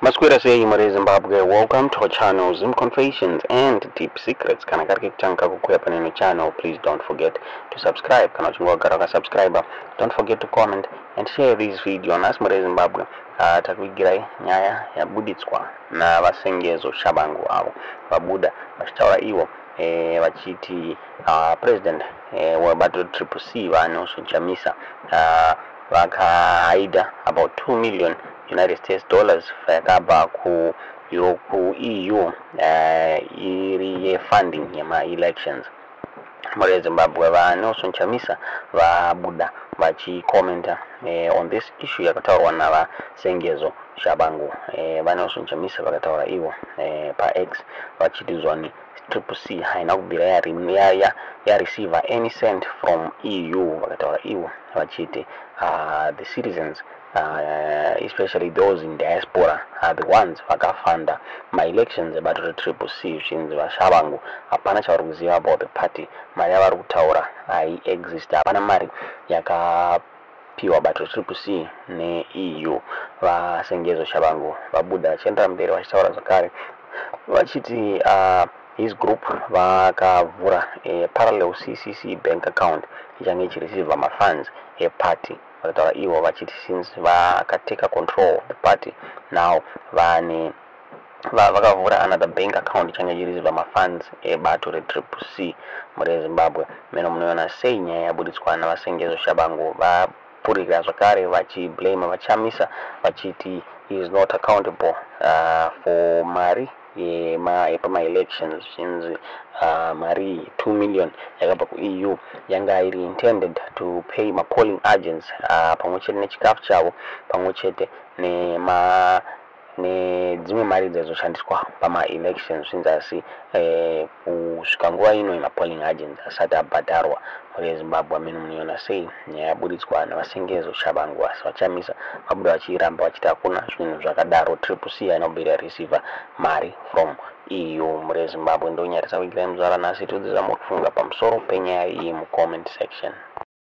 Masquera say Mare Zimbabwe, welcome to our channel Zim Confessions and Deep Secrets. Kana kari kichanga kukuya paneno channel, please don't forget to subscribe. Kana chungwa karaka subscriber, don't forget to comment and share this video. Nas Mare Zimbabwe, takuigirai Nyaya ya buditswa na vasengezo shabangu avo vabuda vachitaura ivo vachiti president webato triple C vanonso Chamisa vakaida about 2 million United States dollars vakabva ku EU iri funding yema elections. Mare Zimbabwe vanonso Chamisa vabuda vachikomenta on this issue yakataurwa navasengezo shabangu. Vanonso Chamisa vakataura ivo pa X vachiti zvani triple C haina kubvira ya receive any cent from EU. Vakataura ivo vachiti the citizens especially those in diaspora are the ones vakafunda my elections about the triple C. Zvinzi vashavangu hapana chavari kuziva about the party. Mari yavari kutaura exist. Hapana mari yakapiwa bato triple C ne EU. Vasengezo shabangu vabuda vachiendera mberi vachitaura zvakare vachiti his group vakavhura parallel CCC bank account ichange ichireceive mafunds eparty. Vakataura ivo vachiti since vakateka control of the party now vakavhura another bank account ichange ichireceive mafunds ebato retriple C Mare Zimbabwe. Meno munoona sei nyaya yabuditswa navasengezo shabangu vapurira zvakare vachiblame vachamisa vachiti he is not accountable for mari yepama elections. Zvinzi mari 2 million yakabva ku EU yanga iri intended to pay polling agents pamwechete nechikafu chavo pamwechete nedzimwe mari dzazoshandiswa pama elections. Zvinzi asi kusvika nguva ino polling agents asati abhadharwa. Mare Zimbabwe meno munoona sei nyaya yabuditswa navasengezo shabangu asi vachamisa vabuda vachiramba vachiti hakuna zvinhu zvakadaro. Triple C haina kubvira receive mari from EU. Mare Zimbabwe ndonyaya tasakuigirai muzara nhasi tiudzira mokufunga pamusoro penyaya iyi mucomment section.